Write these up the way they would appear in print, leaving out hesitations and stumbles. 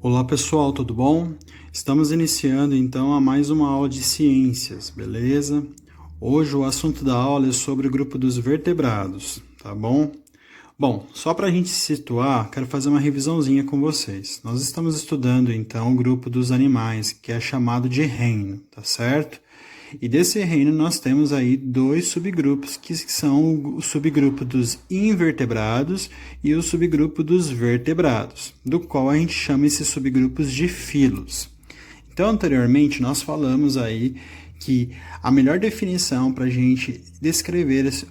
Olá pessoal, tudo bom? Estamos iniciando então a mais uma aula de ciências, beleza? Hoje o assunto da aula é sobre o grupo dos vertebrados, tá bom? Bom, só para a gente se situar, quero fazer uma revisãozinha com vocês. Nós estamos estudando então o grupo dos animais, que é chamado de reino, tá certo? E desse reino nós temos aí dois subgrupos, que são o subgrupo dos invertebrados e o subgrupo dos vertebrados, do qual a gente chama esses subgrupos de filos. Então, anteriormente, nós falamos aí que a melhor definição para a gente descrever se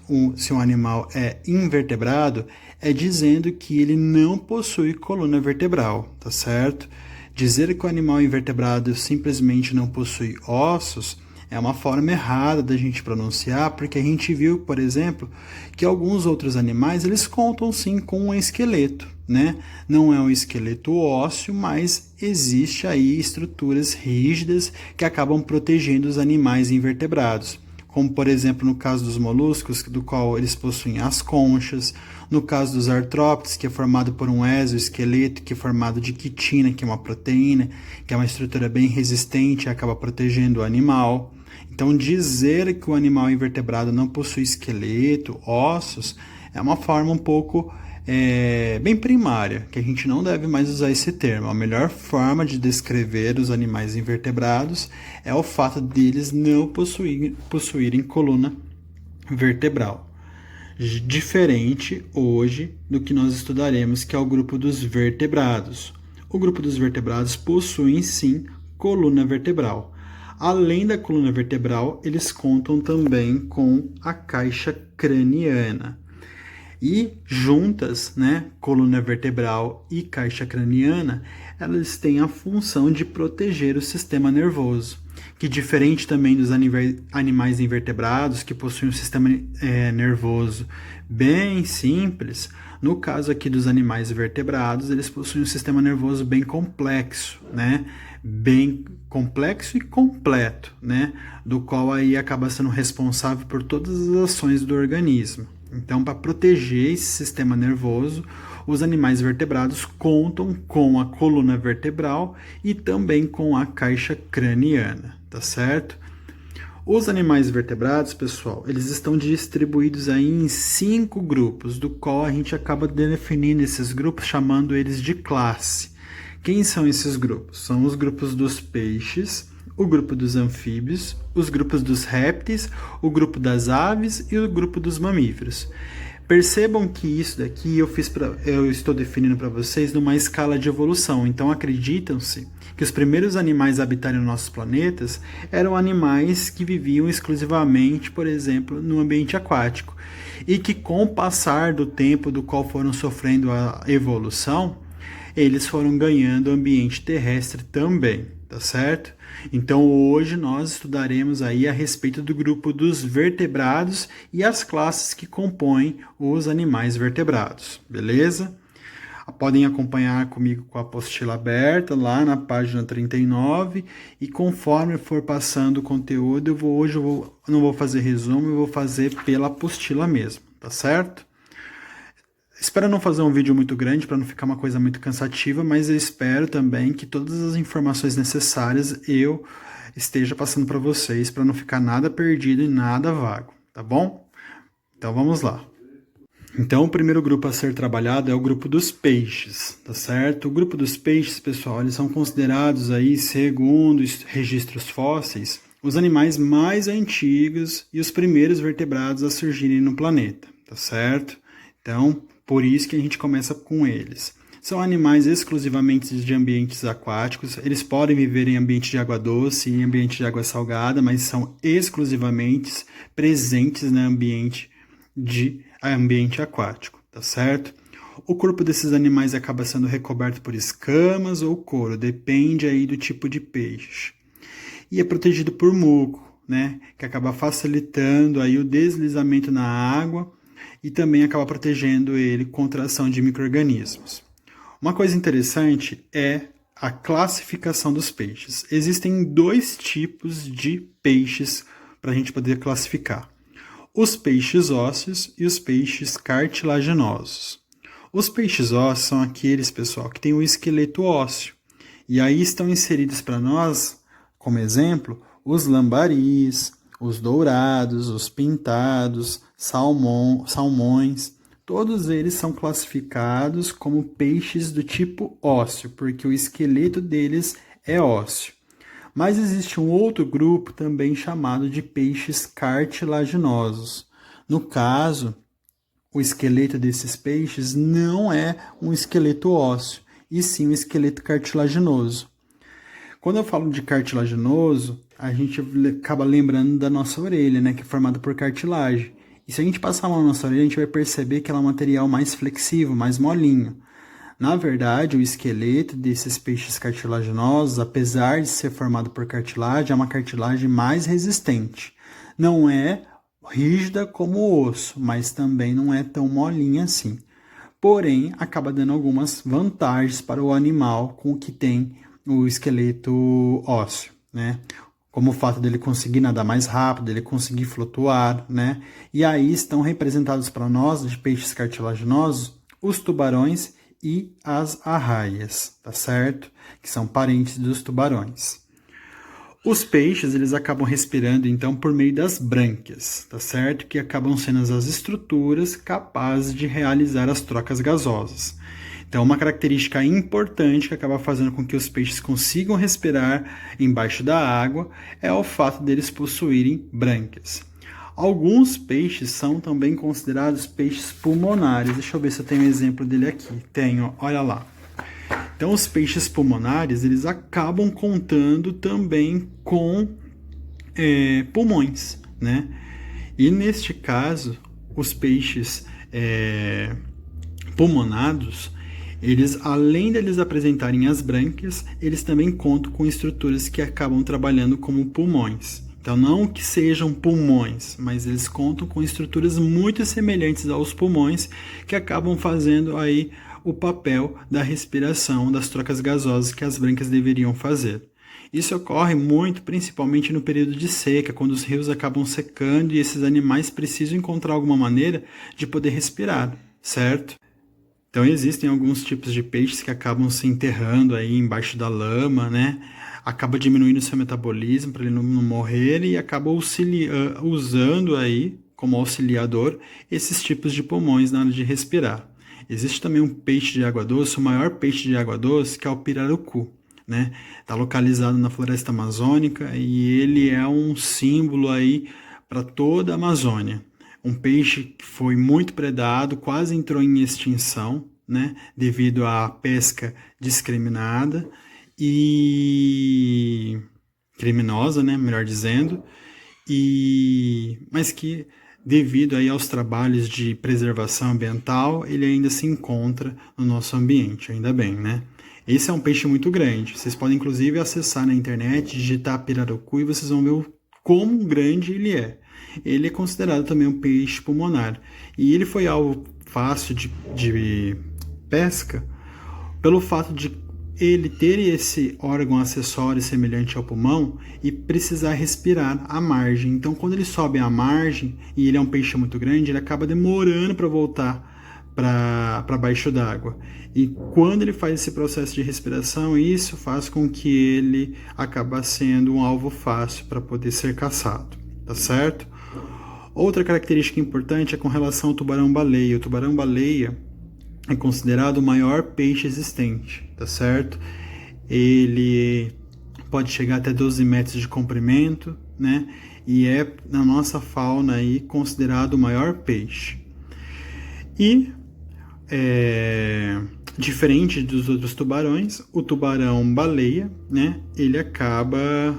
um animal é invertebrado é dizendo que ele não possui coluna vertebral, tá certo? Dizer que o animal invertebrado simplesmente não possui ossos é uma forma errada da gente pronunciar, porque a gente viu, por exemplo, que alguns outros animais eles contam sim com um esqueleto, né? Não é um esqueleto ósseo, mas existe aí estruturas rígidas que acabam protegendo os animais invertebrados, como por exemplo no caso dos moluscos, do qual eles possuem as conchas, no caso dos artrópodes, que é formado por um exoesqueleto, que é formado de quitina, que é uma proteína, que é uma estrutura bem resistente e acaba protegendo o animal. Então, dizer que o animal invertebrado não possui esqueleto, ossos, é uma forma um pouco bem primária, que a gente não deve mais usar esse termo. A melhor forma de descrever os animais invertebrados é o fato deles não possuírem coluna vertebral. Diferente hoje do que nós estudaremos, que é o grupo dos vertebrados. O grupo dos vertebrados possui sim coluna vertebral. Além da coluna vertebral, eles contam também com a caixa craniana. E juntas, né, coluna vertebral e caixa craniana, elas têm a função de proteger o sistema nervoso, que diferente também dos animais invertebrados, que possuem um sistema nervoso bem simples, no caso aqui dos animais vertebrados, eles possuem um sistema nervoso bem complexo, né? Bem complexo e completo, né? Do qual aí acaba sendo responsável por todas as ações do organismo. Então, para proteger esse sistema nervoso, os animais vertebrados contam com a coluna vertebral e também com a caixa craniana, tá certo? Os animais vertebrados, pessoal, eles estão distribuídos aí em 5 grupos, do qual a gente acaba definindo esses grupos, chamando eles de classe. Quem são esses grupos? São os grupos dos peixes, o grupo dos anfíbios, os grupos dos répteis, o grupo das aves e o grupo dos mamíferos. Percebam que isso daqui eu estou definindo para vocês numa escala de evolução. Então acreditam-se que os primeiros animais a habitarem os nossos planetas eram animais que viviam exclusivamente, por exemplo, no ambiente aquático. E que com o passar do tempo do qual foram sofrendo a evolução, eles foram ganhando ambiente terrestre também, tá certo? Então hoje nós estudaremos aí a respeito do grupo dos vertebrados e as classes que compõem os animais vertebrados, beleza? Podem acompanhar comigo com a apostila aberta lá na página 39 e conforme for passando o conteúdo, não vou fazer resumo, eu vou fazer pela apostila mesmo, tá certo? Espero não fazer um vídeo muito grande para não ficar uma coisa muito cansativa, mas eu espero também que todas as informações necessárias eu esteja passando para vocês, para não ficar nada perdido e nada vago, tá bom? Então vamos lá. Então o primeiro grupo a ser trabalhado é o grupo dos peixes, tá certo? O grupo dos peixes, pessoal, eles são considerados aí, segundo registros fósseis, os animais mais antigos e os primeiros vertebrados a surgirem no planeta, tá certo? Então, por isso que a gente começa com eles. São animais exclusivamente de ambientes aquáticos, eles podem viver em ambiente de água doce e em ambiente de água salgada, mas são exclusivamente presentes no ambiente aquático, tá certo? O corpo desses animais acaba sendo recoberto por escamas ou couro, depende aí do tipo de peixe. E é protegido por muco, né, que acaba facilitando aí o deslizamento na água e também acaba protegendo ele contra a ação de micro-organismos. Uma coisa interessante é a classificação dos peixes. Existem 2 tipos de peixes para a gente poder classificar. Os peixes ósseos e os peixes cartilaginosos. Os peixes ósseos são aqueles, pessoal, que têm o esqueleto ósseo. E aí estão inseridos para nós, como exemplo, os lambaris, os dourados, os pintados, salmões. Todos eles são classificados como peixes do tipo ósseo, porque o esqueleto deles é ósseo. Mas existe um outro grupo também chamado de peixes cartilaginosos. No caso, o esqueleto desses peixes não é um esqueleto ósseo, e sim um esqueleto cartilaginoso. Quando eu falo de cartilaginoso, a gente acaba lembrando da nossa orelha, né, que é formada por cartilagem. E se a gente passar a mão na nossa orelha, a gente vai perceber que ela é um material mais flexível, mais molinho. Na verdade, o esqueleto desses peixes cartilaginosos, apesar de ser formado por cartilagem, é uma cartilagem mais resistente. Não é rígida como o osso, mas também não é tão molinha assim. Porém, acaba dando algumas vantagens para o animal com o que tem o esqueleto ósseo, né? Como o fato dele conseguir nadar mais rápido, ele conseguir flutuar, né? E aí estão representados para nós, de peixes cartilaginosos, os tubarões e as arraias, tá certo? Que são parentes dos tubarões. Os peixes, eles acabam respirando, então, por meio das brânquias, tá certo? Que acabam sendo as estruturas capazes de realizar as trocas gasosas. Então, uma característica importante que acaba fazendo com que os peixes consigam respirar embaixo da água é o fato deles possuírem brânquias. Alguns peixes são também considerados peixes pulmonares. Deixa eu ver se eu tenho um exemplo dele aqui. Tenho, olha lá. Então, os peixes pulmonares, eles acabam contando também com pulmões, né? E neste caso, os peixes pulmonados, eles, além deles apresentarem as brânquias, eles também contam com estruturas que acabam trabalhando como pulmões. Então, não que sejam pulmões, mas eles contam com estruturas muito semelhantes aos pulmões, que acabam fazendo aí o papel da respiração, das trocas gasosas que as brânquias deveriam fazer. Isso ocorre muito, principalmente no período de seca, quando os rios acabam secando e esses animais precisam encontrar alguma maneira de poder respirar, certo? Então existem alguns tipos de peixes que acabam se enterrando aí embaixo da lama, né? Acaba diminuindo o seu metabolismo para ele não morrer e acaba usando aí como auxiliador esses tipos de pulmões na hora de respirar. Existe também um peixe de água doce, o maior peixe de água doce, que é o pirarucu, né? Está localizado na floresta amazônica e ele é um símbolo aí para toda a Amazônia. Um peixe que foi muito predado, quase entrou em extinção, né? Devido à pesca discriminada e criminosa, né? Melhor dizendo, mas que devido aí aos trabalhos de preservação ambiental, ele ainda se encontra no nosso ambiente, ainda bem, né? Esse é um peixe muito grande. Vocês podem, inclusive, acessar na internet, digitar pirarucu e vocês vão ver o quão grande ele é. Ele é considerado também um peixe pulmonar. E ele foi alvo fácil de pesca pelo fato de ele ter esse órgão acessório semelhante ao pulmão e precisar respirar à margem. Então, quando ele sobe à margem e ele é um peixe muito grande, ele acaba demorando para voltar para baixo d'água. E quando ele faz esse processo de respiração, isso faz com que ele acabe sendo um alvo fácil para poder ser caçado, tá certo? Outra característica importante é com relação ao tubarão-baleia. O tubarão-baleia é considerado o maior peixe existente, tá certo? Ele pode chegar até 12 metros de comprimento, né? E é, na nossa fauna, aí, considerado o maior peixe. E, diferente dos outros tubarões, o tubarão-baleia, né? Ele acaba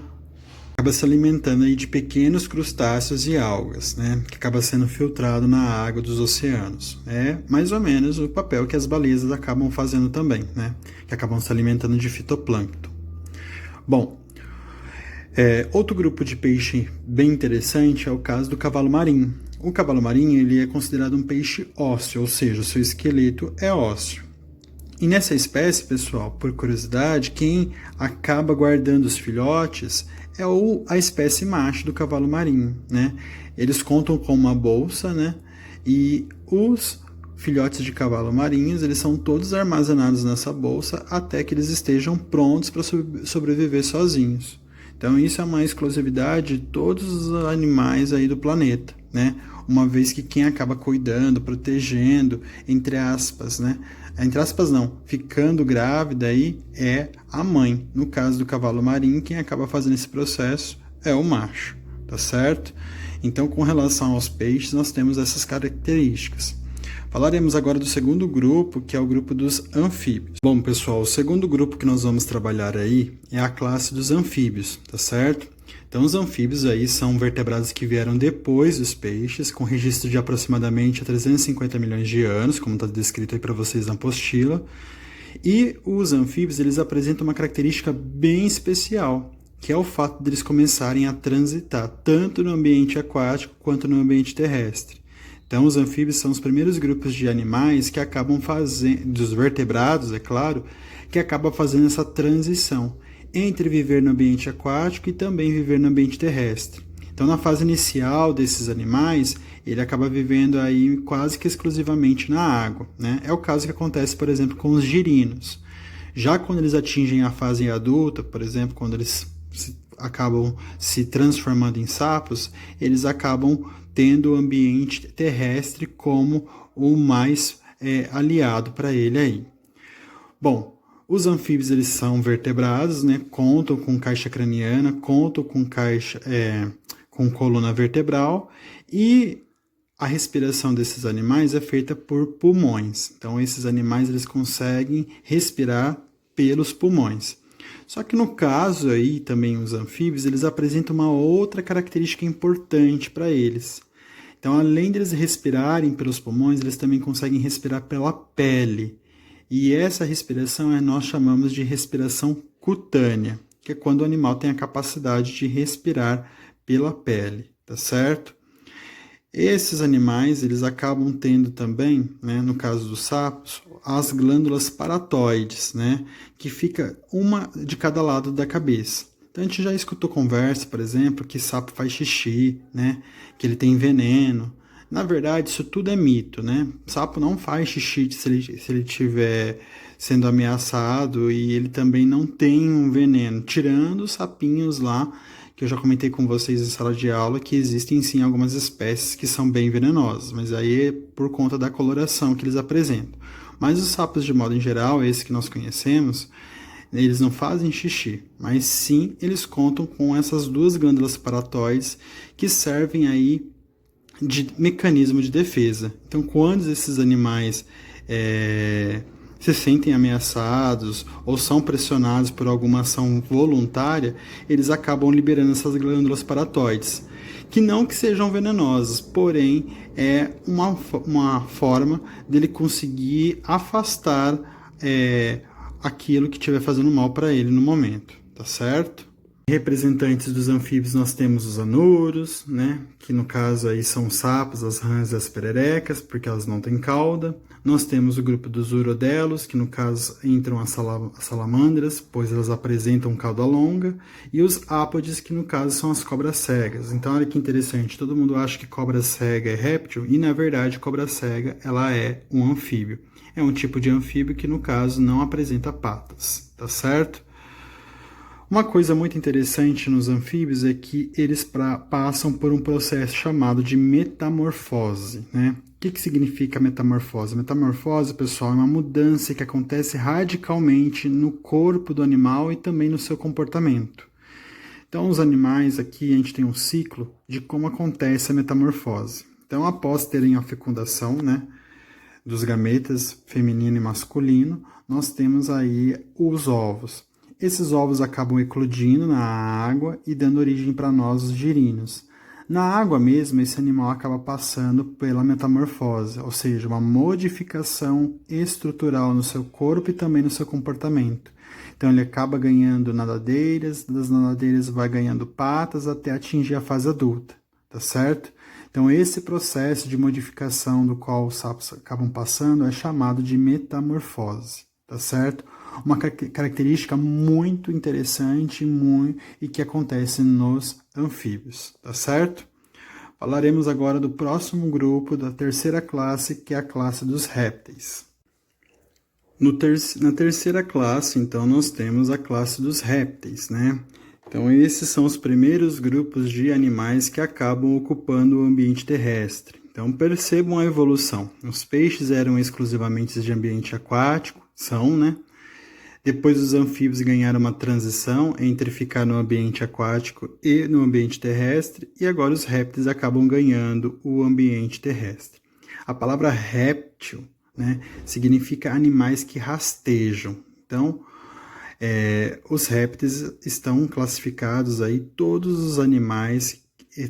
se alimentando aí de pequenos crustáceos e algas, né, que acaba sendo filtrado na água dos oceanos. É mais ou menos o papel que as baleias acabam fazendo também, né, que acabam se alimentando de fitoplâncton. Bom, outro grupo de peixe bem interessante é o caso do cavalo marinho. O cavalo marinho ele é considerado um peixe ósseo, ou seja, o seu esqueleto é ósseo. E nessa espécie, pessoal, por curiosidade, quem acaba guardando os filhotes é a espécie macho do cavalo marinho, né? Eles contam com uma bolsa, né? E os filhotes de cavalo marinhos, eles são todos armazenados nessa bolsa até que eles estejam prontos para sobreviver sozinhos. Então isso é uma exclusividade de todos os animais aí do planeta, né? Uma vez que quem acaba cuidando, protegendo, entre aspas, né? Entre aspas não, ficando grávida aí é a mãe. No caso do cavalo marinho, quem acaba fazendo esse processo é o macho, tá certo? Então, com relação aos peixes, nós temos essas características. Falaremos agora do segundo grupo, que é o grupo dos anfíbios. Bom, pessoal, o segundo grupo que nós vamos trabalhar aí é a classe dos anfíbios, tá certo? Então, os anfíbios aí são vertebrados que vieram depois dos peixes, com registro de aproximadamente 350 milhões de anos, como está descrito aí para vocês na apostila. E os anfíbios, eles apresentam uma característica bem especial, que é o fato deles começarem a transitar tanto no ambiente aquático quanto no ambiente terrestre. Então, os anfíbios são os primeiros grupos de animais que acabam fazendo, dos vertebrados, é claro, que acabam fazendo essa transição entre viver no ambiente aquático e também viver no ambiente terrestre. Então, na fase inicial desses animais, ele acaba vivendo aí quase que exclusivamente na água, né? É o caso que acontece, por exemplo, com os girinos. Já quando eles atingem a fase adulta, por exemplo, quando eles acabam se transformando em sapos, eles acabam tendo o ambiente terrestre como o mais aliado para ele aí. Bom, os anfíbios eles são vertebrados, né? Contam com caixa craniana, contam com com coluna vertebral e a respiração desses animais é feita por pulmões. Então, esses animais eles conseguem respirar pelos pulmões. Só que no caso aí, também os anfíbios, eles apresentam uma outra característica importante para eles. Então, além de eles respirarem pelos pulmões, eles também conseguem respirar pela pele. E essa respiração nós chamamos de respiração cutânea, que é quando o animal tem a capacidade de respirar pela pele, tá certo? Esses animais, eles acabam tendo também, né, no caso dos sapos, as glândulas paratoides, né, que fica uma de cada lado da cabeça. Então, a gente já escutou conversa, por exemplo, que sapo faz xixi, né, que ele tem veneno. Na verdade, isso tudo é mito, né? Sapo não faz xixi se ele estiver sendo ameaçado e ele também não tem um veneno, tirando os sapinhos lá, que eu já comentei com vocês em sala de aula, que existem sim algumas espécies que são bem venenosas, mas aí é por conta da coloração que eles apresentam. Mas os sapos, de modo em geral, esses que nós conhecemos, eles não fazem xixi, mas sim eles contam com essas duas glândulas paratoides que servem aí de mecanismo de defesa. Então, quando esses animais se sentem ameaçados ou são pressionados por alguma ação voluntária, eles acabam liberando essas glândulas paratoides, que não que sejam venenosas, porém é uma forma dele conseguir afastar aquilo que estiver fazendo mal para ele no momento, tá certo? Representantes dos anfíbios nós temos os anuros, né, que no caso aí são os sapos, as rãs e as pererecas, porque elas não têm cauda. Nós temos o grupo dos urodelos, que no caso entram as salamandras, pois elas apresentam cauda longa, e os ápodes, que no caso são as cobras cegas. Então olha que interessante, todo mundo acha que cobra cega é réptil, e na verdade cobra cega ela é um anfíbio. É um tipo de anfíbio que no caso não apresenta patas, tá certo? Uma coisa muito interessante nos anfíbios é que eles passam por um processo chamado de metamorfose, né? O que significa metamorfose? Metamorfose, pessoal, é uma mudança que acontece radicalmente no corpo do animal e também no seu comportamento. Então, os animais aqui, a gente tem um ciclo de como acontece a metamorfose. Então, após terem a fecundação, né, dos gametas feminino e masculino, nós temos aí os ovos. Esses ovos acabam eclodindo na água e dando origem para nós, os girinos. Na água mesmo, esse animal acaba passando pela metamorfose, ou seja, uma modificação estrutural no seu corpo e também no seu comportamento. Então ele acaba ganhando nadadeiras, das nadadeiras vai ganhando patas até atingir a fase adulta, tá certo? Então esse processo de modificação do qual os sapos acabam passando é chamado de metamorfose, tá certo? Uma característica muito interessante e que acontece nos anfíbios, tá certo? Falaremos agora do próximo grupo, da terceira classe, que é a classe dos répteis. Na terceira classe, então, nós temos a classe dos répteis, né? Então, esses são os primeiros grupos de animais que acabam ocupando o ambiente terrestre. Então, percebam a evolução. Os peixes eram exclusivamente de ambiente aquático, né? Depois os anfíbios ganharam uma transição entre ficar no ambiente aquático e no ambiente terrestre, e agora os répteis acabam ganhando o ambiente terrestre. A palavra réptil, né, significa animais que rastejam. Então, os répteis estão classificados aí todos os animais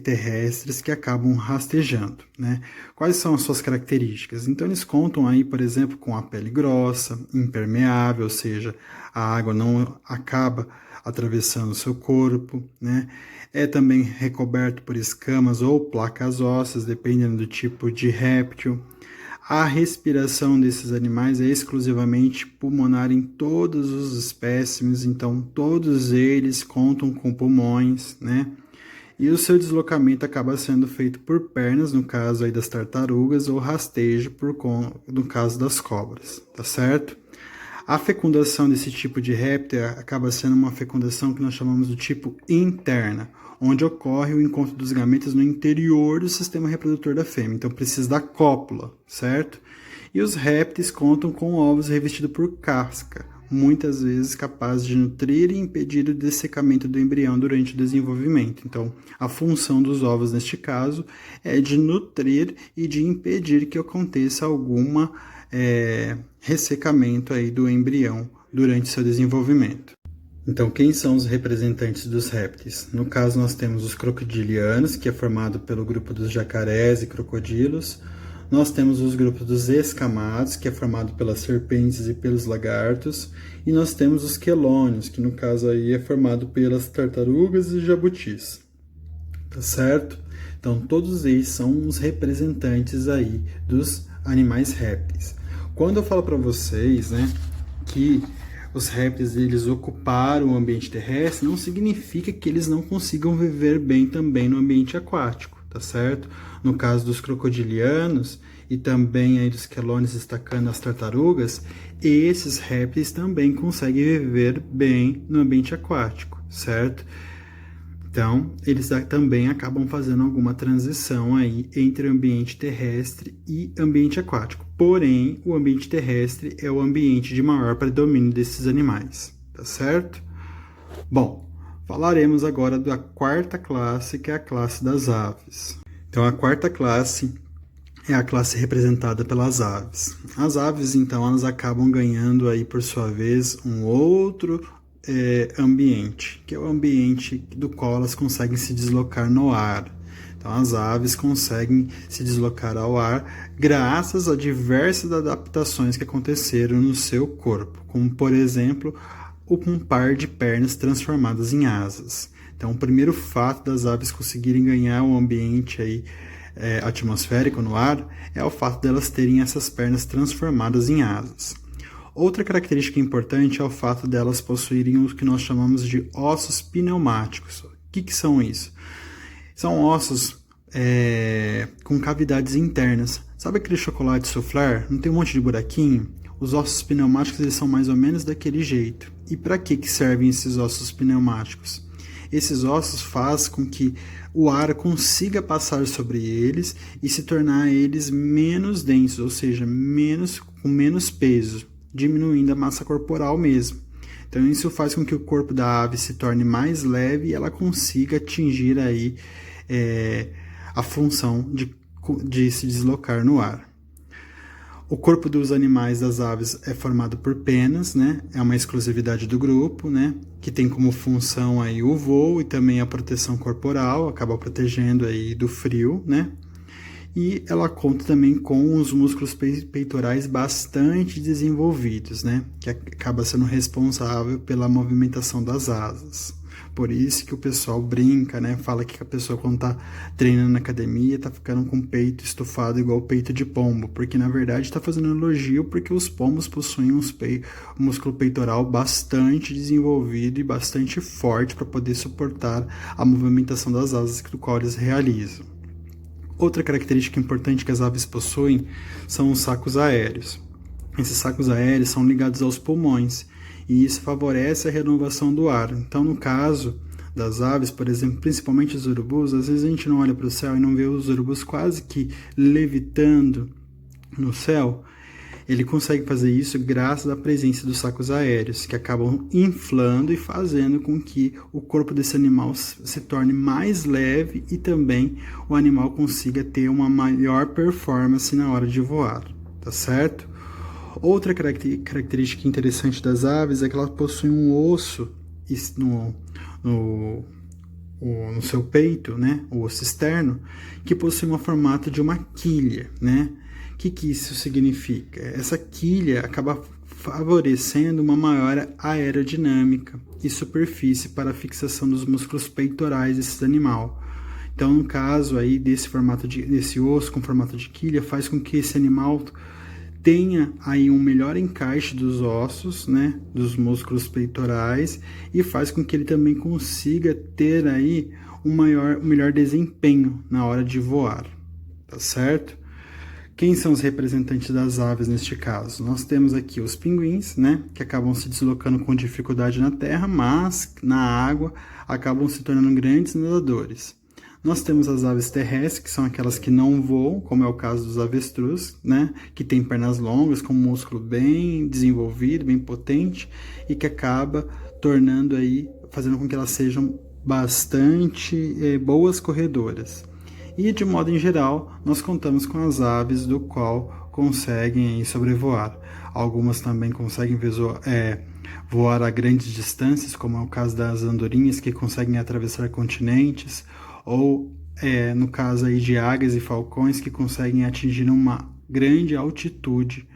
terrestres que acabam rastejando, né? Quais são as suas características? Então eles contam aí, por exemplo, com a pele grossa, impermeável, ou seja, a água não acaba atravessando o seu corpo, né? É também recoberto por escamas ou placas ósseas, dependendo do tipo de réptil. A respiração desses animais é exclusivamente pulmonar em todos os espécimes, então todos eles contam com pulmões, né? E o seu deslocamento acaba sendo feito por pernas, no caso aí das tartarugas, ou rastejo no caso das cobras, tá certo? A fecundação desse tipo de réptil acaba sendo uma fecundação que nós chamamos do tipo interna, onde ocorre o encontro dos gametas no interior do sistema reprodutor da fêmea, então precisa da cópula, certo? E os répteis contam com ovos revestidos por casca, muitas vezes capazes de nutrir e impedir o dessecamento do embrião durante o desenvolvimento. Então, a função dos ovos, neste caso, é de nutrir e de impedir que aconteça alguma ressecamento aí do embrião durante seu desenvolvimento. Então, quem são os representantes dos répteis? No caso, nós temos os crocodilianos, que é formado pelo grupo dos jacarés e crocodilos. Nós temos os grupos dos escamados, que é formado pelas serpentes e pelos lagartos. E nós temos os quelônios, que no caso aí é formado pelas tartarugas e jabutis. Tá certo? Então, todos eles são os representantes aí dos animais répteis. Quando eu falo para vocês, né, que os répteis eles ocuparam o ambiente terrestre, não significa que eles não consigam viver bem também no ambiente aquático, tá certo? No caso dos crocodilianos e também aí dos quelônios destacando as tartarugas, esses répteis também conseguem viver bem no ambiente aquático, certo? Então, eles também acabam fazendo alguma transição aí entre o ambiente terrestre e ambiente aquático. Porém, o ambiente terrestre é o ambiente de maior predomínio desses animais, tá certo? Bom, falaremos agora da quarta classe, que é a classe das aves. Então, a quarta classe é a classe representada pelas aves. As aves, então, elas acabam ganhando aí, por sua vez, um outro ambiente, que é o ambiente do qual elas conseguem se deslocar no ar. Então, as aves conseguem se deslocar ao ar graças a diversas adaptações que aconteceram no seu corpo, como, por exemplo, um par de pernas transformadas em asas. Então, o primeiro fato das aves conseguirem ganhar um ambiente aí, atmosférico no ar é o fato delas terem essas pernas transformadas em asas. Outra característica importante é o fato delas possuírem o que nós chamamos de ossos pneumáticos. O que são isso? São ossos com cavidades internas. Sabe aquele chocolate soufflé? Não tem um monte de buraquinho? Os ossos pneumáticos eles são mais ou menos daquele jeito. E para que servem esses ossos pneumáticos? Esses ossos fazem com que o ar consiga passar sobre eles e se tornar eles menos densos, ou seja, com menos peso, diminuindo a massa corporal mesmo. Então isso faz com que o corpo da ave se torne mais leve e ela consiga atingir aí a função de se deslocar no ar. O corpo dos animais das aves é formado por penas, né? É uma exclusividade do grupo, né? Que tem como função aí o voo e também a proteção corporal, acaba protegendo aí do frio, né? E ela conta também com os músculos peitorais bastante desenvolvidos, né? Que acaba sendo responsável pela movimentação das asas. Por isso que o pessoal brinca, né? Fala que a pessoa quando tá treinando na academia tá ficando com o peito estufado igual o peito de pombo, porque na verdade tá fazendo elogio porque os pombos possuem um músculo peitoral bastante desenvolvido e bastante forte para poder suportar a movimentação das asas do qual eles realizam. Outra característica importante que as aves possuem são os sacos aéreos. Esses sacos aéreos são ligados aos pulmões e isso favorece a renovação do ar. Então, no caso das aves, por exemplo, principalmente os urubus, às vezes a gente não olha para o céu e não vê os urubus quase que levitando no céu. Ele consegue fazer isso graças à presença dos sacos aéreos, que acabam inflando e fazendo com que o corpo desse animal se torne mais leve e também o animal consiga ter uma maior performance na hora de voar, tá certo? Outra característica interessante das aves é que elas possuem um osso no seu peito, né? O osso externo, que possui um formato de uma quilha, né? O que isso significa? Essa quilha acaba favorecendo uma maior aerodinâmica e superfície para a fixação dos músculos peitorais desse animal. Então, no caso aí desse osso com formato de quilha, faz com que esse animal tenha aí um melhor encaixe dos ossos, né, dos músculos peitorais, e faz com que ele também consiga ter aí um melhor desempenho na hora de voar, tá certo? Quem são os representantes das aves neste caso? Nós temos aqui os pinguins, né, que acabam se deslocando com dificuldade na terra, mas na água acabam se tornando grandes nadadores. Nós temos as aves terrestres, que são aquelas que não voam, como é o caso dos avestruz, né, que tem pernas longas, com um músculo bem desenvolvido, bem potente, e que acaba fazendo com que elas sejam bastante boas corredoras. E, de modo em geral, nós contamos com as aves do qual conseguem sobrevoar. Algumas também conseguem voar a grandes distâncias, como é o caso das andorinhas, que conseguem atravessar continentes, ou no caso aí de águias e falcões, que conseguem atingir uma grande altitude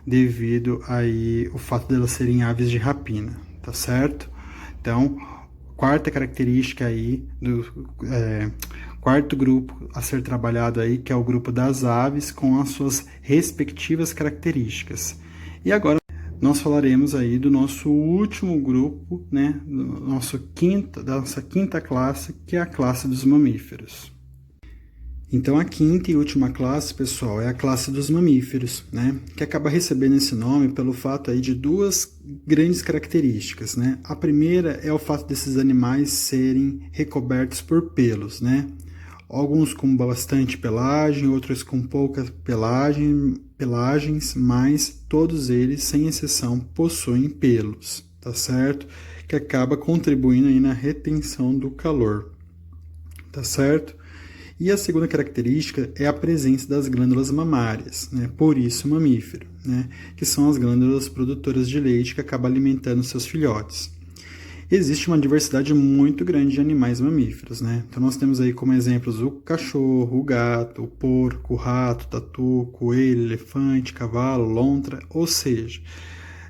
devido aí o fato de elas serem aves de rapina, tá certo? Então, quarta característica aí quarto grupo a ser trabalhado aí, que é o grupo das aves com as suas respectivas características. E agora nós falaremos aí do nosso último grupo, né, da nossa quinta classe, que é a classe dos mamíferos. Então, a quinta e última classe, pessoal, é a classe dos mamíferos, né, que acaba recebendo esse nome pelo fato aí de duas grandes características, né. A primeira é o fato desses animais serem recobertos por pelos, né. Alguns com bastante pelagem, outros com pouca pelagens, mas todos eles, sem exceção, possuem pelos, tá certo? Que acaba contribuindo aí na retenção do calor, tá certo? E a segunda característica é a presença das glândulas mamárias, né? Por isso mamífero, né? Que são as glândulas produtoras de leite que acabam alimentando seus filhotes. Existe uma diversidade muito grande de animais mamíferos, né? Então nós temos aí como exemplos o cachorro, o gato, o porco, o rato, o tatu, o coelho, elefante, cavalo, lontra, ou seja,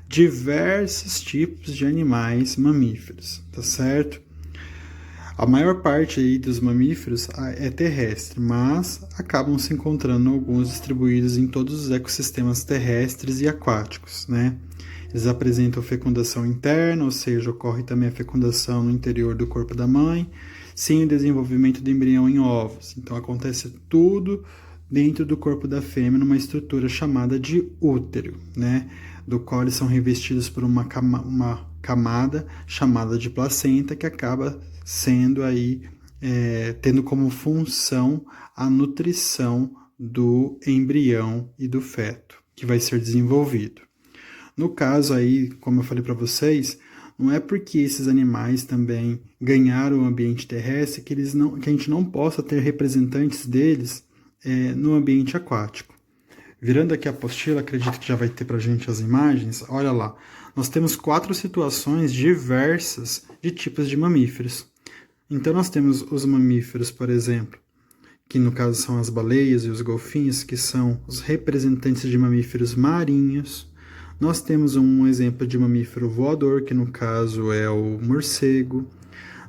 diversos tipos de animais mamíferos, tá certo? A maior parte aí dos mamíferos é terrestre, mas acabam se encontrando alguns distribuídos em todos os ecossistemas terrestres e aquáticos, né? Eles apresentam fecundação interna, ou seja, ocorre também a fecundação no interior do corpo da mãe, sem o desenvolvimento do embrião em ovos. Então, acontece tudo dentro do corpo da fêmea, numa estrutura chamada de útero, né? Do qual eles são revestidos por uma camada chamada de placenta, que acaba sendo aí, tendo como função a nutrição do embrião e do feto, que vai ser desenvolvido. No caso aí, como eu falei para vocês, não é porque esses animais também ganharam o ambiente terrestre que a gente não possa ter representantes deles no ambiente aquático. Virando aqui a apostila, acredito que já vai ter para a gente as imagens. Olha lá, nós temos 4 situações diversas de tipos de mamíferos. Então nós temos os mamíferos, por exemplo, que no caso são as baleias e os golfinhos, que são os representantes de mamíferos marinhos. Nós temos um exemplo de mamífero voador, que no caso é o morcego.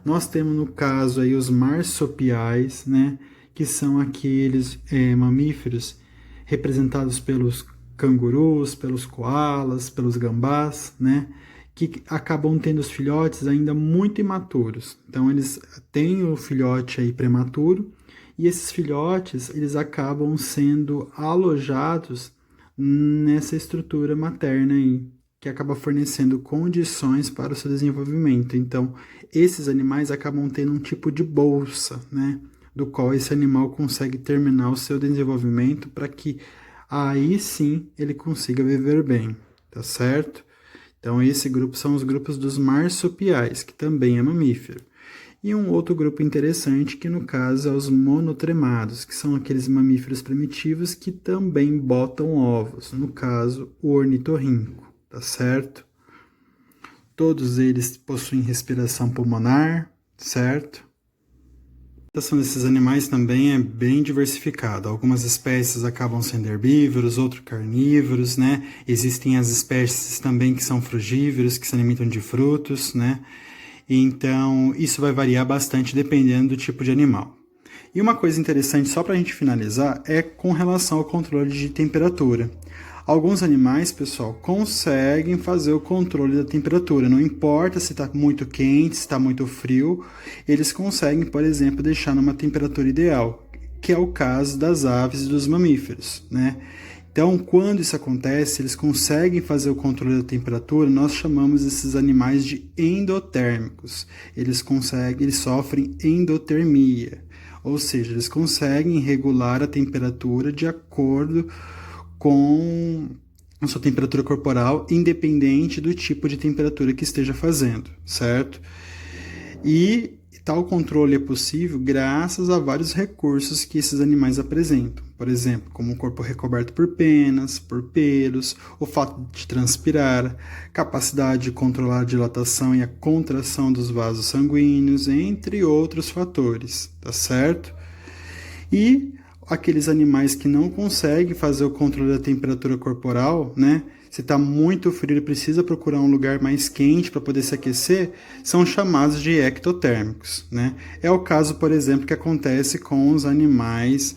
Nós temos no caso aí os marsupiais, né, que são aqueles mamíferos representados pelos cangurus, pelos koalas, pelos gambás, né, que acabam tendo os filhotes ainda muito imaturos. Então eles têm o filhote aí prematuro e esses filhotes eles acabam sendo alojados nessa estrutura materna aí, que acaba fornecendo condições para o seu desenvolvimento. Então, esses animais acabam tendo um tipo de bolsa, né, do qual esse animal consegue terminar o seu desenvolvimento para que aí sim ele consiga viver bem, tá certo? Então, esse grupo são os grupos dos marsupiais, que também é mamífero. E um outro grupo interessante, que no caso é os monotremados, que são aqueles mamíferos primitivos que também botam ovos, no caso, o ornitorrinco, tá certo? Todos eles possuem respiração pulmonar, certo? A alimentação desses animais também é bem diversificada. Algumas espécies acabam sendo herbívoros, outros carnívoros, né? Existem as espécies também que são frugívoros, que se alimentam de frutos, né? Então, isso vai variar bastante dependendo do tipo de animal. E uma coisa interessante, só para a gente finalizar, é com relação ao controle de temperatura. Alguns animais, pessoal, conseguem fazer o controle da temperatura. Não importa se está muito quente, se está muito frio, eles conseguem, por exemplo, deixar numa temperatura ideal, que é o caso das aves e dos mamíferos, né? Então, quando isso acontece, eles conseguem fazer o controle da temperatura, nós chamamos esses animais de endotérmicos. Eles sofrem endotermia, ou seja, eles conseguem regular a temperatura de acordo com a sua temperatura corporal, independente do tipo de temperatura que esteja fazendo, certo? E tal controle é possível graças a vários recursos que esses animais apresentam. Por exemplo, como o corpo recoberto por penas, por pelos, o fato de transpirar, capacidade de controlar a dilatação e a contração dos vasos sanguíneos, entre outros fatores, tá certo? E aqueles animais que não conseguem fazer o controle da temperatura corporal, né? Se está muito frio e precisa procurar um lugar mais quente para poder se aquecer, são chamados de ectotérmicos, né? É o caso, por exemplo, que acontece com os animais,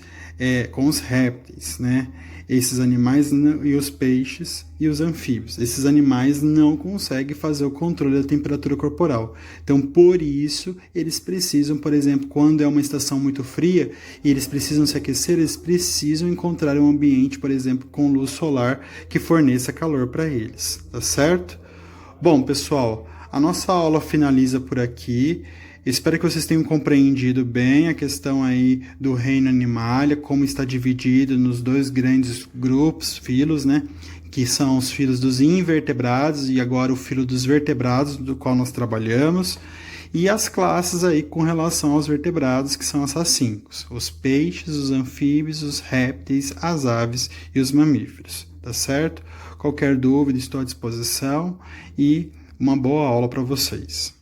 com os répteis, né? Esses animais e os peixes e os anfíbios. Esses animais não conseguem fazer o controle da temperatura corporal. Então, por isso, eles precisam, por exemplo, quando é uma estação muito fria e eles precisam se aquecer, eles precisam encontrar um ambiente, por exemplo, com luz solar que forneça calor para eles, tá certo? Bom, pessoal, a nossa aula finaliza por aqui. Espero que vocês tenham compreendido bem a questão aí do reino Animalia, como está dividido nos dois grandes grupos, filos, né? Que são os filos dos invertebrados e agora o filo dos vertebrados, do qual nós trabalhamos, e as classes aí com relação aos vertebrados, que são essas 5, os peixes, os anfíbios, os répteis, as aves e os mamíferos, tá certo? Qualquer dúvida, estou à disposição e uma boa aula para vocês.